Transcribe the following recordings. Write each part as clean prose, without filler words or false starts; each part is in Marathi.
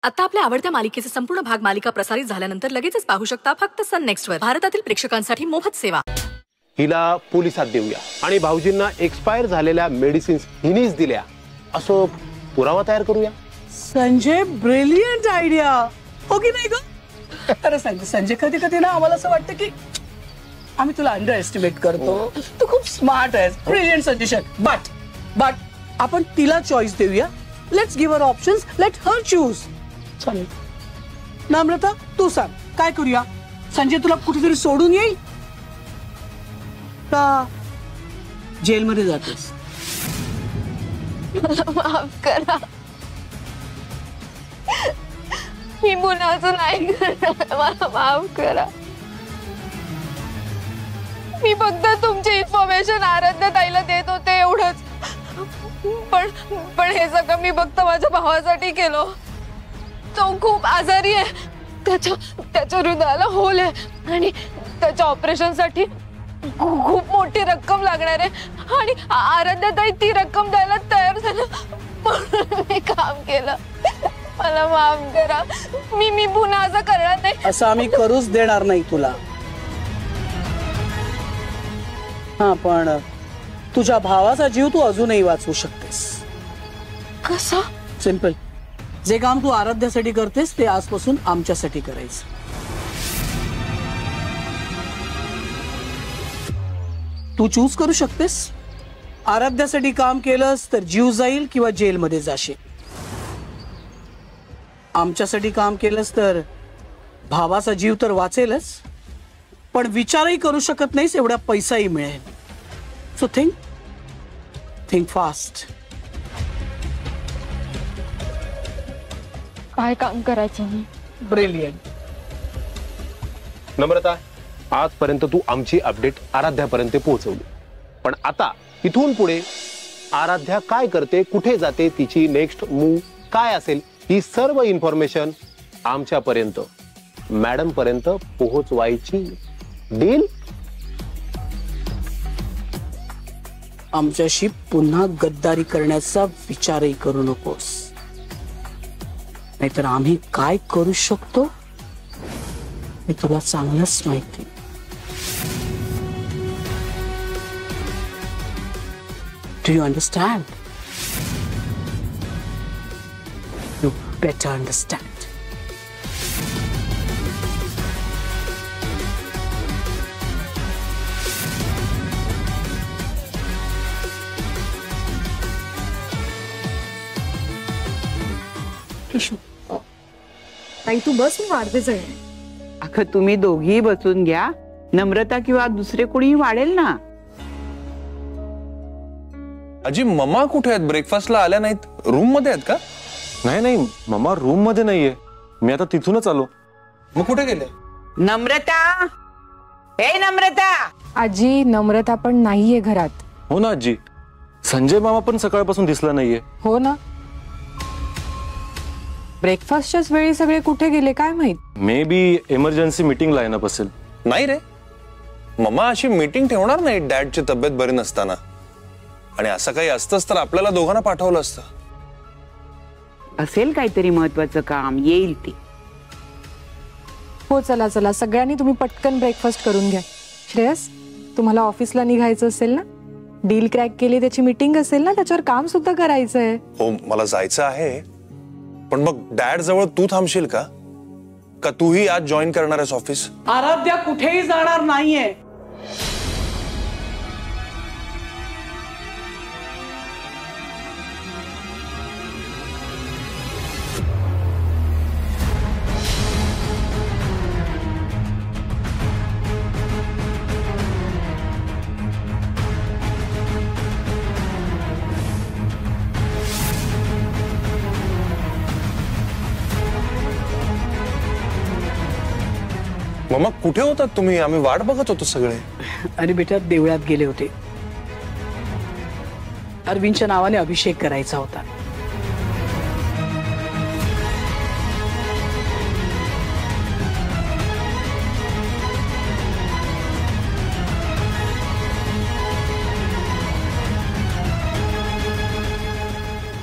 आता आपल्या आवडत्या मालिकेचे संपूर्ण भाग मालिका प्रसारित झाल्यानंतर लगेचच पाहू शकता फक्त सन नेक्स्ट वर. भारतातील प्रेक्षकांसाठी मोफत सेवा. हिला पोलिसात देऊया आणि भाऊजींना एक्सपायर झालेल्या मेडिसिन्स हिनीच दिल्या असं पुरावा तयार करूया. Sanjay, brilliant idea. हो की नाही ग? अरे संजय, कधी कधी ना आम्हाला असं वाटतं की आम्ही तुला अंडर एस्टिमेट करतो. तू खूप स्मार्ट आहेस. Brilliant suggestion. बट आपण तिला चॉईस देऊया. Let's give her options. Let her choose. चालेल. नम्रता, तू सांग काय करूया? संजय तुला कुठेतरी सोडून येईल का जेलमध्ये जातेस? माफ करा, मी पुन्हाचं नाही करणार. मला माफ करा. मी फक्त तुमची इन्फॉर्मेशन आराध्या ताईला देत होते एवढंच. पण हे सगळं मी फक्त माझ्या भावासाठी केलं. तो खूप आजारी आहे. त्याच्या हृदयाला होल आहे आणि त्याच्या ऑपरेशन साठी खूप मोठी रक्कम लागणार आहे आणि आराध्या ताई ती रक्कम द्यायला तयार झालं. मी काम केलं. मला माफ करा. मी पुन्हा असं करणार नाही. असं आम्ही करूच देणार नाही तुला. हा, पण तुझ्या भावाचा जीव तू अजूनही वाचवू शकतेस. कसं? सिंपल. जे काम तू आराध्यासाठी करतेस ते आजपासून आमच्यासाठी करायचं. तू चूज करू शकतेस. आराध्यासाठी काम केलंस तर जीव जाईल किंवा जेलमध्ये जाशील. आमच्यासाठी काम केलंस तर भावाचा जीव तर वाचेलच, पण विचारही करू शकत नाहीस एवढा पैसाही मिळेल. So think fast. काय काम करायचं? ब्रिलियंट. नम्रता, आजपर्यंत तू आमची अपडेट आराध्यापर्यंत पोहोचवली, पण आता इथून पुढे आराध्या काय करते, कुठे जाते, तिची नेक्स्ट मूव काय असेल, ही सर्व इन्फॉर्मेशन आमच्यापर्यंत, मॅडम पर्यंत पोहोचवायची. डील? आमच्याशी पुन्हा गद्दारी करण्याचा विचारही करू नकोस, नाहीतर आम्ही काय करू शकतो हे तुला चांगलंच माहिती. Do you understand? You better understand. ताई तू बस, मी वाढतेच आहे. अगं तुम्ही दोघी बसून घ्या. नम्रता किंवा दुसरे कोणी वाढेल ना. अजी, मम्मा कुठे आहेत? ब्रेकफास्टला आल्या नाहीत. रूम मध्ये आहेत का? नाही, मम्मा रूम मध्ये नाहीये. मी आता तिथूनच आलो. मग कुठे गेले? नम्रता, हे नम्रता. आजी, नम्रता पण नाहीये घरात. हो ना आजी, संजय मामा पण सकाळपासून दिसला नाहीये. हो ना, ब्रेकफास्टच्याच वेळी सगळे कुठे गेले काय माहित. May be emergency meeting line-up असेल. नाही रे, मम्मा अशी मीटिंग ठेवणार नाही डॅडची तब्येत बरी नसताना. आणि असं काही असतंच तर आपल्याला दोघांना पाठवलं असतं. असेल काहीतरी महत्वाचं काम, येईल ती. हो, चला चला सगळ्यांनी तुम्ही पटकन ब्रेकफास्ट करून घ्या. श्रेयस, तुम्हाला ऑफिसला निघायचं असेल ना, डील क्रॅक केली त्याची मीटिंग असेल ना, त्याच्यावर काम सुद्धा करायचंय. हो, मला जायचं आहे, पण मग डॅड जवळ तू थांबशील का? का तूही आज जॉईन करणार आहेस ऑफिस? आराध्या कुठेही जाणार नाहीये. मम्मा कुठे होतात तुम्ही? आम्ही वाट बघत होतो सगळे. अरे बेटा, देवळात गेले होते. अरविंदच्या नावाने अभिषेक करायचा होता.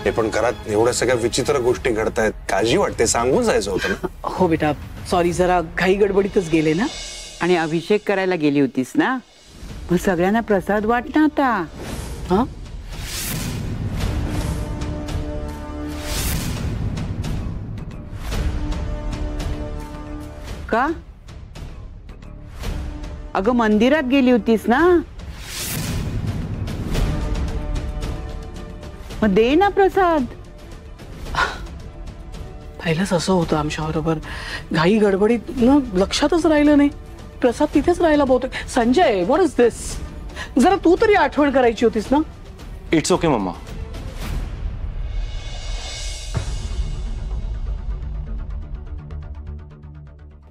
हे पण घरात एवढ्या सगळ्या विचित्र गोष्टी घडतायत, काळजी वाटते, सांगून जायचं होतं ना. हो बेटा, सॉरी, जरा घाई गडबडीतच गेले ना. आणि अभिषेक करायला गेली होतीस ना, मग सगळ्यांना प्रसाद वाट ना आता. हा, का? अगं मंदिरात गेली होतीस ना, मग दे ना प्रसाद. पहिलंच असं होतं आमच्या बरोबर, घाई गडबडीत ना लक्षातच राहिलं नाही. प्रसाद तिथेच राहिला बहुतेक. संजय, व्हॉट इज दिस? जरा तू तरी आठवण करायची होतीस ना. It's okay mamma.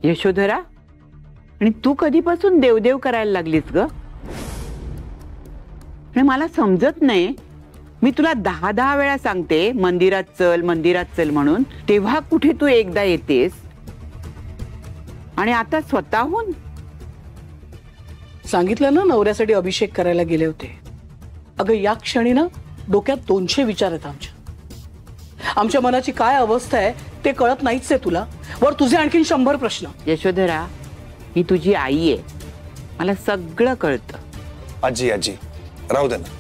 यशोधरा, आणि तू कधीपासून देवदेव करायला लागलीस ग? आणि मला समजत नाही, मी तुला 10 वेळा सांगते मंदिरात चल मंदिरात चल म्हणून, तेव्हा कुठे तू एकदा येतेस आणि आता स्वतःहून. सांगितलं ना, नवऱ्यासाठी अभिषेक करायला गेले होते. अगं या क्षणी ना डोक्यात 200 विचार आहेत आमच्या मनाची काय अवस्था आहे ते कळत नाहीच आहे तुला. वर तुझे आणखीन 100 प्रश्न. यशोधरा, मी तुझी आई आहे, मला सगळं कळतं. आजी आजी राहू दे ना.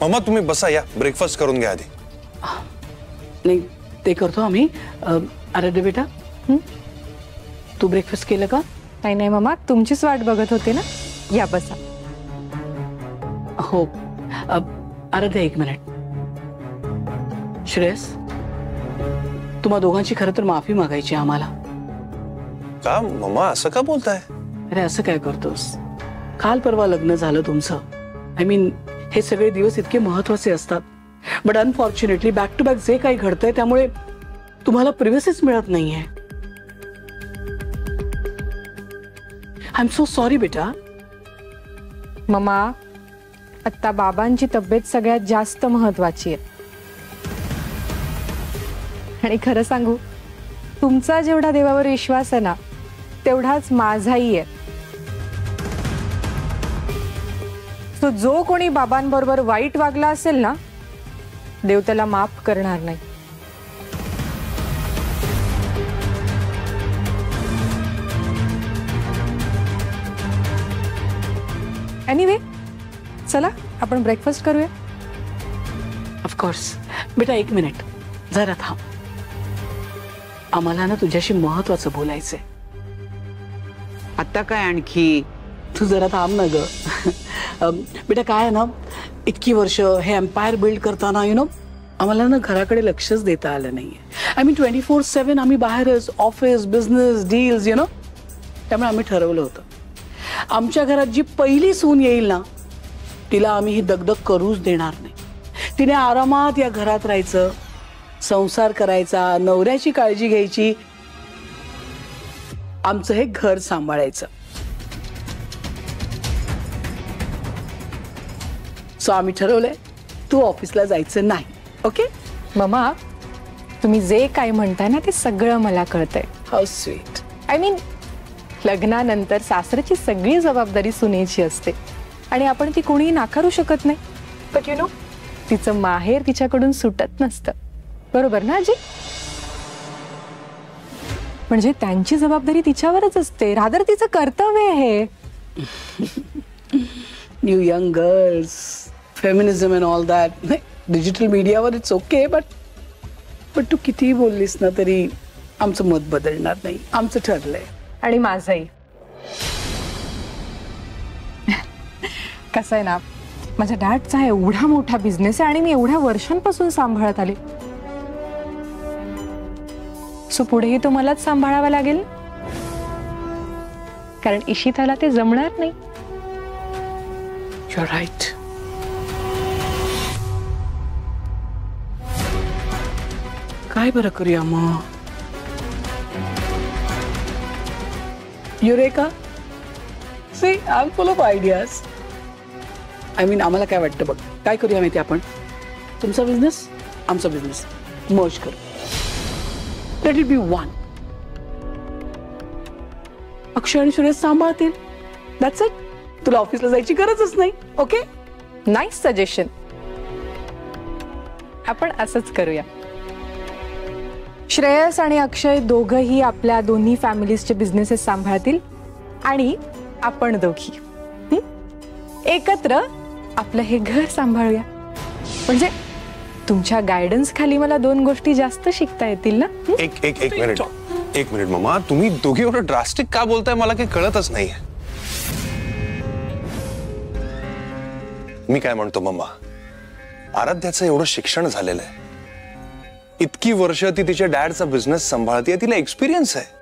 मम्मा तुम्ही बसा, या ब्रेकफास्ट करून घ्या आधी. नाही, ते करतो आम्ही. आराध्य बेटा, तू ब्रेकफास्ट केलं का? नाही नाही मम्मा, तुमचीच वाट बघत होते ना. या बसा. हो. आराध्य, 1 मिनिट. श्रेयस, तुम्हा दोघांची खरं तर माफी मागायची आम्हाला. का मम्मा असं का बोलताय? अरे असं काय करतोस? काल परवा लग्न झालं तुमचं. आय मीन, हे सगळे दिवस इतके महत्वाचे असतात, but unfortunately back to back जे काही घडतंय त्यामुळे तुम्हाला प्रिव्हसीच मिळत नाहीये. आय एम सो सॉरी बेटा. मम्मा, आता बाबांची तब्येत सगळ्यात जास्त महत्वाची आहे. आणि खरं सांगू, तुमचा जेवढा देवावर विश्वास आहे ना, तेवढाच माझाही आहे. सो जो कोणी बाबांबरोबर वाईट वागला असेल ना, देव त्याला माफ करणार नाही. एनिवे, चला आपण ब्रेकफास्ट करूया. ऑफकोर्स. बेटा 1 मिनिट, जरा थांब. आम्हाला ना तुझ्याशी महत्वाचं बोलायचंय. आता काय आणखी? तू जरा थांब ना ग. बेटा काय आहे ना, इतकी वर्ष हे एम्पायर बिल्ड करताना आम्हाला ना घराकडे लक्षच देता आलं नाहीये. आय मीन 24/7 आम्ही बाहेरच, ऑफिस, बिझनेस, डील्स, त्यामुळे आम्ही ठरवलं होतं, आमच्या घरात जी पहिली सून येईल ना, तिला आम्ही ही दगदग करूच देणार नाही. तिने आरामात या घरात राहायचं, संसार करायचा, नवऱ्याची काळजी घ्यायची, आमचं हे घर सांभाळायचं. सो आम्ही ठरवलंय, तू ऑफिसला जायचं नाही. ओके मम्मा, तुम्ही जे काय म्हणताय ना, ते सगळं मला कळतंय. How sweet. आय मीन, लग्नानंतर सासऱ्याची सगळी जबाबदारी सुनेची असते आणि आपण ती कोणीही नाकारू शकत नाही. बट तिचं माहेर तिच्याकडून सुटत नसतं. बरोबर ना आजी? म्हणजे त्यांची जबाबदारी तिच्यावरच असते, रादर तिचं कर्तव्य आहे. New young girls, feminism and all that. Digital मीडियावर इट्स ओके, बट तू कितीही बोललीस ना तरी आमचं मत बदलणार नाही. आमचं ठरलंय. आणि माझंही. कसं आहे ना, माझ्या डॅडचा एवढा मोठा बिझनेस आहे आणि मी एवढ्या वर्षांपासून सांभाळत आले. सो पुढेही तो मलाच सांभाळावा लागेल, कारण इशिताला ते जमणार नाही. You're right. काय बरं करूया मग? Eureka, see I am full of ideas. I mean, आम्हाला काय वाटतं बघ, काय करूया माहिती आपण? तुमचा बिझनेस, आमचा बिझनेस मर्ज करू. Let it be one. Akshay आणि सुरेश सांभाळतील. That's it. तुला ऑफिसला जायची गरजच नाही. Okay, nice suggestion. आपण असंच करूया. श्रेयस आणि अक्षय दोघंही आपल्या दोन्ही फॅमिलीजचे बिझनेसेस सांभाळतील आणि आपण दोघी एकत्र आपलं हे घर सांभाळूया. म्हणजे तुमच्या गायडन्स खाली मला 2 गोष्टी जास्त शिकता येतील ना. एक मिनिट मम्मा, तुम्ही दोघी एवढं ड्रास्टिक का बोलताय मला काही कळतच नाहीये. मी काय म्हणतो मम्मा, आराध्याचं एवढं शिक्षण झालेलं आहे, इतकी वर्ष ती तिच्या डॅडचा बिझनेस सांभाळते, तिला एक्सपिरियन्स आहे.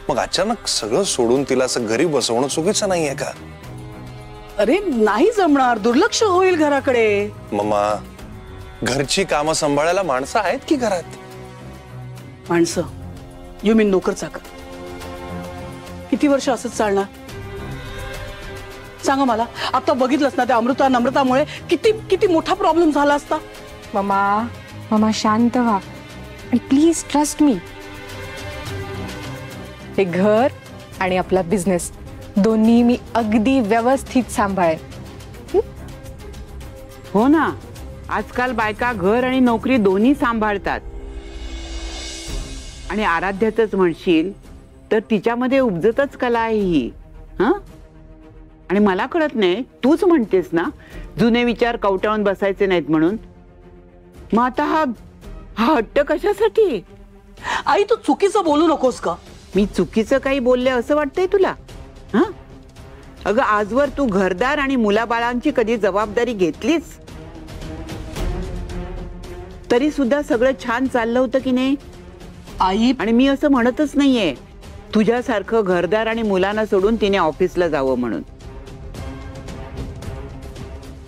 मग अचानक सगळं सोडून तिला असं घरी बसवणं चुकीचं नाहीये का? अरे नाही जमणार, दुर्लक्ष होईल घराकडे. मम्मा, घरची कामं सांभाळायला माणसं आहेत की घरात? माणसं? यू मीन नोकर चाकर? किती वर्ष असंच चालणार? सांगा मला. आता बघितलंस ना, त्या नम्रतामुळे किती किती मोठा प्रॉब्लेम झाला असता. मामा शांत व्हा आणि प्लीज ट्रस्ट मी. हे घर आणि आपला बिझनेस दोन्ही मी अगदी व्यवस्थित सांभाळेन. हो ना, आजकाल बायका घर आणि नोकरी दोन्ही सांभाळतात. आणि आराध्याचंच म्हणशील तर तिच्यामध्ये उपजतच कला आहे ही. हा, आणि मला कळत नाही, तूच म्हणतेस ना जुने विचार कवटाळून बसायचे नाहीत म्हणून. मग आता हा हट्ट कशासाठी? आई तू चुकीचं बोलू नकोस का? मी चुकीचं काही बोलले असं वाटतंय तुला? हा, अगं आजवर तू घरदार आणि मुलाबाळांची कधी जबाबदारी घेतलीस? तरी सुद्धा सगळं छान चाललं होतं की नाही आई? आणि मी असं म्हणतच नाहीये तुझ्यासारखं घरदार आणि मुलांना सोडून तिने ऑफिसला जावं म्हणून.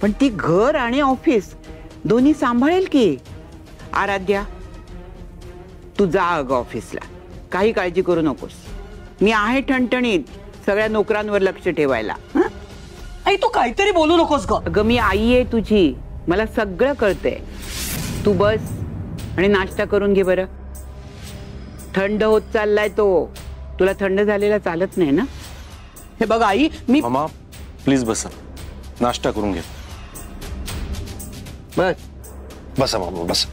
पण ती घर आणि ऑफिस दोन्ही सांभाळेल की. आराध्या, तू जा अगं ऑफिसला, काही काळजी करू नकोस. मी आहे ठणठणीत सगळ्या नोकरांवर लक्ष ठेवायला. आई तू काहीतरी बोलू नकोस ग. अगं मी आई आहे तुझी, मला सगळं कळतंय. तू बस आणि नाश्ता करून घे बरं. थंड होत चाललाय तो. तुला थंड झालेला चालत नाही ना. हे बघ आई, मी मामा प्लीज बसा, नाश्ता करून घे. बस बसा मामा बसा.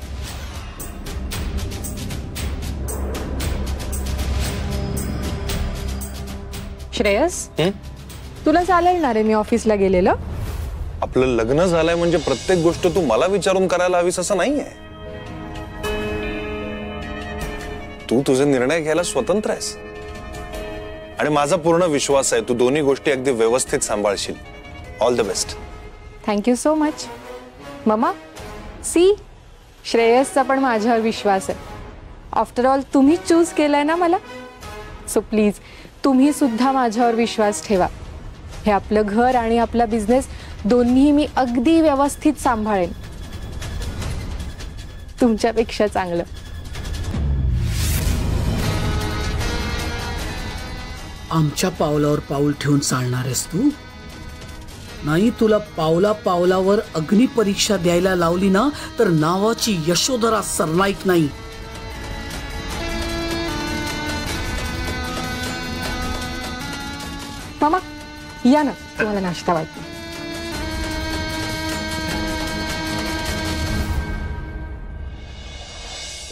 श्रेयस, तुला चालेल ना रे मी ऑफिसला गेलेलं? आपलं लग्न झालंय म्हणजे प्रत्येक गोष्ट तू मला विचारून करायला हवीस असं नाहीये. तू तुझे निर्णय घ्यायला स्वतंत्र आहेस आणि माझा पूर्ण विश्वास आहे तू दोन्ही गोष्टी अगदी व्यवस्थित सांभाळशील. All the best. Thank you so much. मम्मा, सी, श्रेयसचा पण माझ्यावर विश्वास आहे. आफ्टर ऑल तुम्ही चूज केलंय ना मला, सो प्लीज तुम्ही सुद्धा माझ्यावर विश्वास ठेवा. हे आपलं घर आणि आपला बिझनेस दोन्ही मी अगदी व्यवस्थित सांभाळेन, तुमच्यापेक्षा चांगलं. आमच्या पावलावर पाऊल ठेवून चालणार आहेस तू? नाही, तुला पावला पावलावर अग्नी परीक्षा द्यायला लावली ना तर नावाची यशोधरा सरनाईक नाही. मामा या ना, तुम्हाला नाश्ता वाटतो.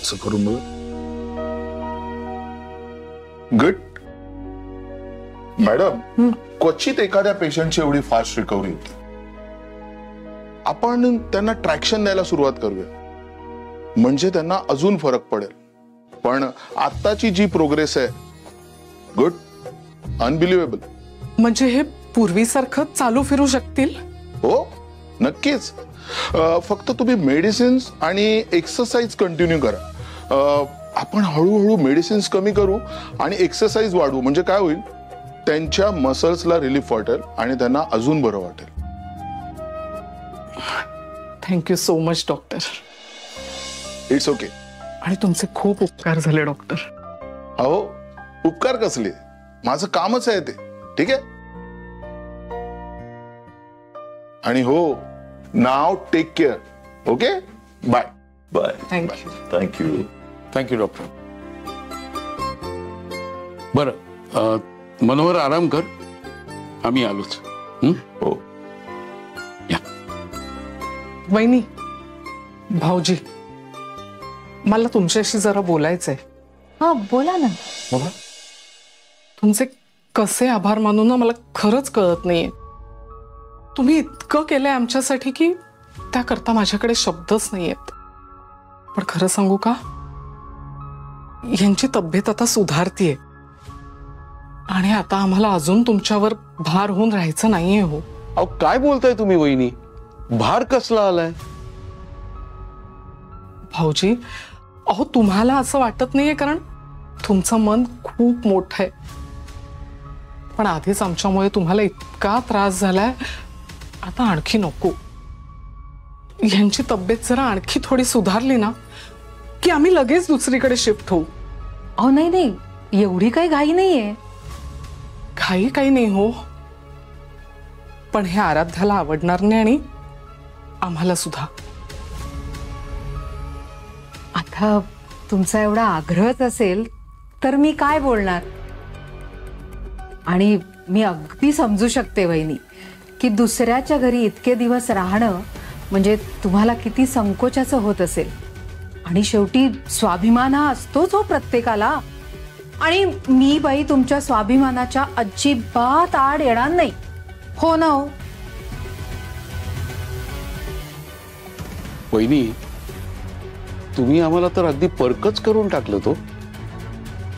असं करू मग. गुड मॅडम, क्वचित एखाद्या पेशंटची एवढी फास्ट रिकव्हरी होती. आपण त्यांना ट्रॅक्शन द्यायला सुरुवात करूया, म्हणजे त्यांना अजून फरक पडेल. पण आत्ताची जी प्रोग्रेस आहे, गुड, अनबिलिव्हेबल. म्हणजे हे पूर्वीसारखं चालू फिरू शकतील? हो नक्कीच. फक्त तुम्ही मेडिसिन्स आणि एक्सरसाइज कंटिन्यू करा. आपण हळूहळू मेडिसिन्स कमी करू आणि एक्सरसाइज वाढवू. म्हणजे काय होईल, त्यांच्या मसल्सला रिलीफ वाटेल आणि त्यांना अजून बरं वाटेल. Thank you so much doctor. It's okay. आणि तुमचे खूप उपकार झाले डॉक्टर. अहो उपकार कसले, माझं कामच आहे ते. ठीक आहे. आणि हो, नाव take care. Okay, bye. Bye. Thank you. Thank you. Thank you doctor. बरं, मनोहर आराम कर, आम्ही आलोच. हो. वहिनी भाऊजी, मला तुमच्याशी जरा बोलायचंय. हा बोला ना. तुमचे कसे आभार मानू ना मला खरंच कळत नाहीये. तुम्ही इतकं केलंय आमच्यासाठी की त्याकरता माझ्याकडे शब्दच नाहीयेत. पण खरं सांगू का, यांची तब्येत आता सुधारतीये आणि आता आम्हाला अजून तुमच्यावर भार होऊन राहायचं नाहीये. हो अहो काय बोलताय तुम्ही वहिनी? भार कसला आलाय? भाऊजी, अहो तुम्हाला असं वाटत नाहीये कारण तुमचं मन खूप मोठं आहे. पण आधीच आमच्यामुळे तुम्हाला इतका त्रास झालाय, आता आणखी नको. यांची तब्येत जरा आणखी थोडी सुधारली ना की आम्ही लगेच दुसरीकडे शिफ्ट होऊ. अहो नाही नाही, एवढी काही घाई नाहीये. काही नाही हो, पण हे आराध्याला आवडणार नाही आणि आम्हाला सुद्धा. आता तुमचा एवढा आग्रहच असेल तर मी काय बोलणार. आणि मी अगदी समजू शकते वहिनी की दुसऱ्याच्या घरी इतके दिवस राहणं म्हणजे तुम्हाला किती संकोचाचं होत असेल. आणि शेवटी स्वाभिमान हा असतोच हो प्रत्येकाला. आणि मी बाई तुमच्या स्वाभिमानाच्या अजिबात आड येणार नाही. हो ना हो वहिनी, तुम्ही आम्हाला तर अगदी परकच करून टाकलं. तो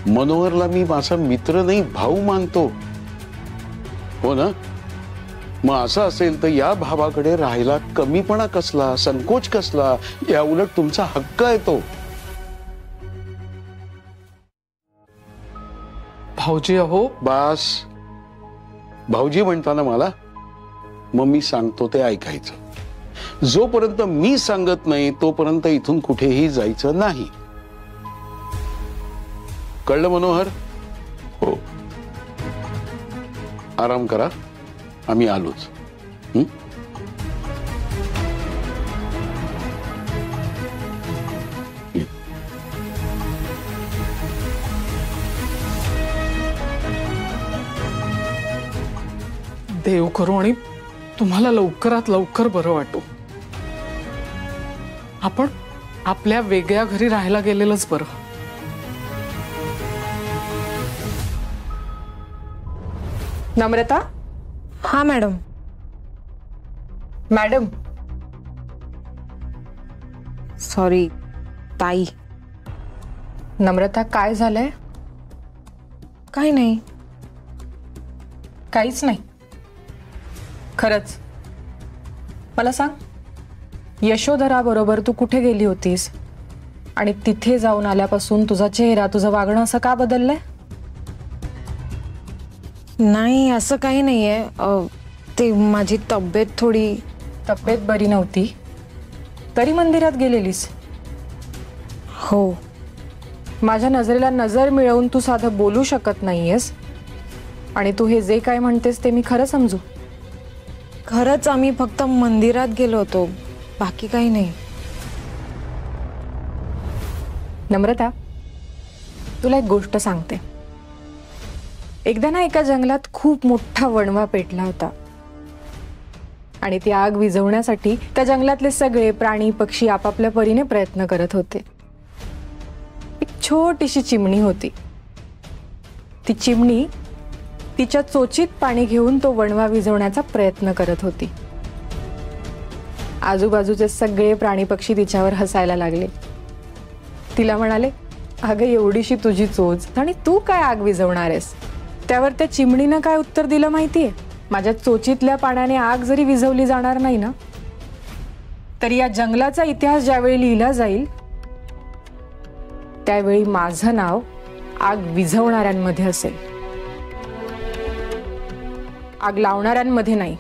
मनोहरला मी माझा मित्र नाही भाऊ मानतो. हो ना? मग असं असेल तर या भावाकडे राहायला कमीपणा कसला, संकोच कसला? या उलट तुमचा हक्क आहे तो. भाऊजी अहो. बास, भाऊजी म्हणताना मला, मग मी सांगतो ते ऐकायचं. जोपर्यंत मी सांगत नाही तोपर्यंत इथून कुठेही जायचं नाही. कळलं मनोहर? हो. आराम करा, आम्ही आलोच. देव करू आणि तुम्हाला लवकरात लवकर बरं वाटू. आपण आपल्या वेगळ्या घरी राहायला गेलेलंच बरं. नम्रता. हा मॅडम. मॅडम सॉरी ताई. नम्रता काय झालंय? काही नाही. काहीच नाही खरंच? मला सांग, यशोधरा बरोबर तू कुठे गेली होतीस आणि तिथे जाऊन आल्यापासून तुझा चेहरा, तुझं वागणं असं का बदललंय? नाही असं काही नाहीये. ते माझी तब्येत थोडी. तब्येत बरी नव्हती तरी मंदिरात गेलेलीस? हो. माझ्या नजरेला नजर मिळवून तू साधं बोलू शकत नाहीयेस आणि तू हे जे काय म्हणतेस ते मी खरं समजू? खरंच आम्ही फक्त मंदिरात गेलो होतो, बाकी काही नाही. नम्रता, तुला एक गोष्ट सांगते. एकदा ना एका जंगलात खूप मोठा वणवा पेटला होता आणि ती आग विझवण्यासाठी त्या जंगलातले सगळे प्राणी पक्षी आपापल्या परीने प्रयत्न करत होते. एक छोटीशी चिमणी होती. ती चिमणी तिच्या चोचीत पाणी घेऊन तो वणवा विझवण्याचा प्रयत्न करत होती. आजूबाजूचे सगळे प्राणी पक्षी तिच्यावर हसायला लागले. तिला म्हणाले, अगं एवढीशी तुझी चोच आणि तू काय आग विझवणार आहेस? त्यावर त्या चिमणीनं काय उत्तर दिलं माहितीये? माझ्या चोचीतल्या पाण्याने आग जरी विझवली जाणार नाही ना, तरी या जंगलाचा इतिहास ज्यावेळी लिहिला जाईल त्यावेळी माझं नाव आग विझवणाऱ्यांमध्ये असेल, आग लावणाऱ्यांमध्ये नाही.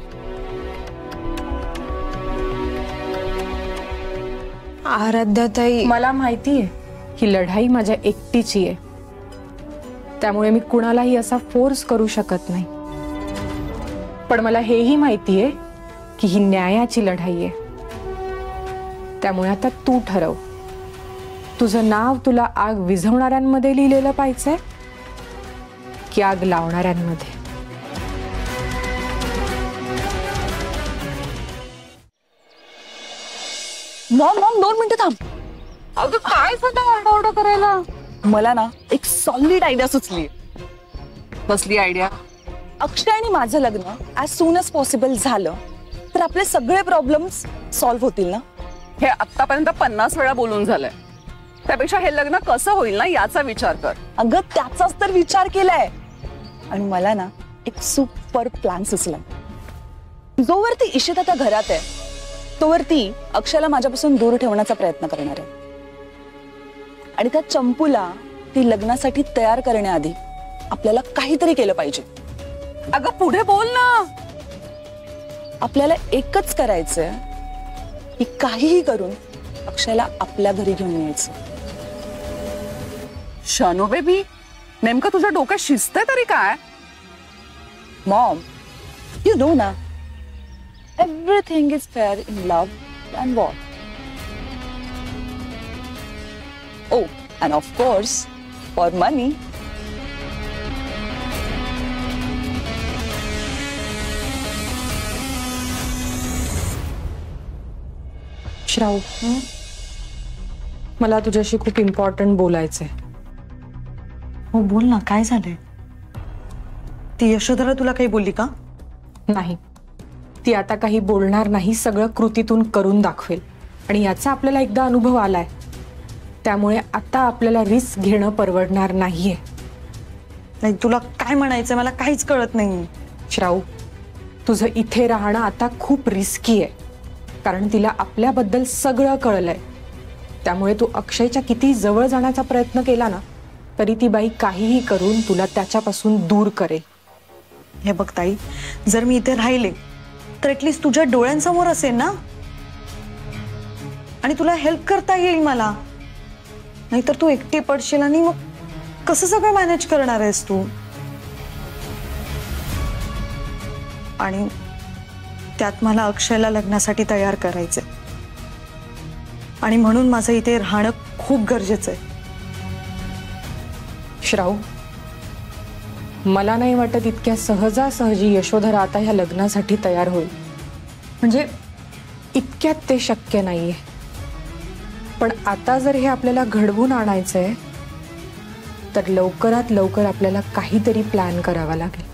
आराध्याताई, मला माहितीये ही लढाई माझ्या एकटीची आहे, त्यामुळे मी कुणालाही असा फोर्स करू शकत नाही. पण मला हेही माहितीये की ही न्यायाची लढाई आहे. त्यामुळे आता तू ठरव, तुझं नाव तुला आग विझवणाऱ्यांमध्ये लिहिलेलं पाहिजे की आग लावणाऱ्यांमध्ये? मॉम 2 मिनिटं थांब. अगं काय झालं आरडाओरडा करायला? मला ना एक सॉलिड आयडिया सुचली. कसली आयडिया? अक्षय आणि माझं लग्न ऍज सून एज पॉसिबल झालं तर आपले सगळे प्रॉब्लेम्स सॉल्व्ह होतील ना. हे आतापर्यंत 50 वेळा बोलून झालंय. त्यापेक्षा हे लग्न कसं होईल ना याचा विचार कर. अगं त्याचाच तर विचार केलाय. आणि मला ना एक सुपर प्लॅन सुचलाय. जोवरती इशिता त्या घरात आहे तोवरती अक्षयला माझ्यापासून दूर ठेवण्याचा प्रयत्न करणार आहे. आणि त्या चंपूला ती लग्नासाठी तयार करण्याआधी आपल्याला काहीतरी केलं पाहिजे. अगं पुढे बोल ना. आपल्याला एकच करायचंय की काहीही करून अक्षयला आपल्या घरी घेऊन यायचं. शानू बेबी, नेमकं तुझ्या डोक्यात शिजतंय तरी काय? मॉम, यू नो ना, everything is fair in love and war. Oh, and of course for money. श्राऊ, मला तुझ्याशी खूप इम्पॉर्टंट बोलायचंय. हो बोल ना, काय झालंय? ती यशोधरा तुला काही बोलली का? नाही, ती आता काही बोलणार नाही. सगळं कृतीतून करून दाखवेल. आणि याचा आपल्याला एकदा अनुभव आलाय. त्यामुळे आता आपल्याला रिस्क घेणं परवडणार नाहीये. नाही, तुला काय म्हणायचं मला काहीच कळत नाही. श्राऊ, तुझं इथे राहणं आता खूप रिस्की आहे. कारण तिला आपल्याबद्दल सगळं कळलंय. त्यामुळे तू अक्षयच्या किती जवळ जाण्याचा प्रयत्न केला ना तरी ती बाई काहीही करून तुला त्याच्यापासून दूर करेल. हे बघ ताई, जर मी इथे राहिले तर ऍटलीस्ट तुझ्या डोळ्यांसमोर असेल ना, आणि तुला हेल्प करता येईल मला. नाहीतर तू एकटी पडशील आणि मग कसं सगळं मॅनेज करणार आहेस तू? आणि त्यात मला अक्षयला लग्नासाठी तयार करायचंय. आणि म्हणून माझं इथे राहणं खूप गरजेचं आहे. श्राऊ, मला नाही वाटत इतक्या सहजासहजी यशोधरा आता ह्या लग्नासाठी तयार होईल. म्हणजे इतक्यात ते शक्य नाहीये. पण आता जर हे आपल्याला घडवून आणायचंय तर लवकरात लवकर आपल्याला काहीतरी प्लॅन करावा लागेल.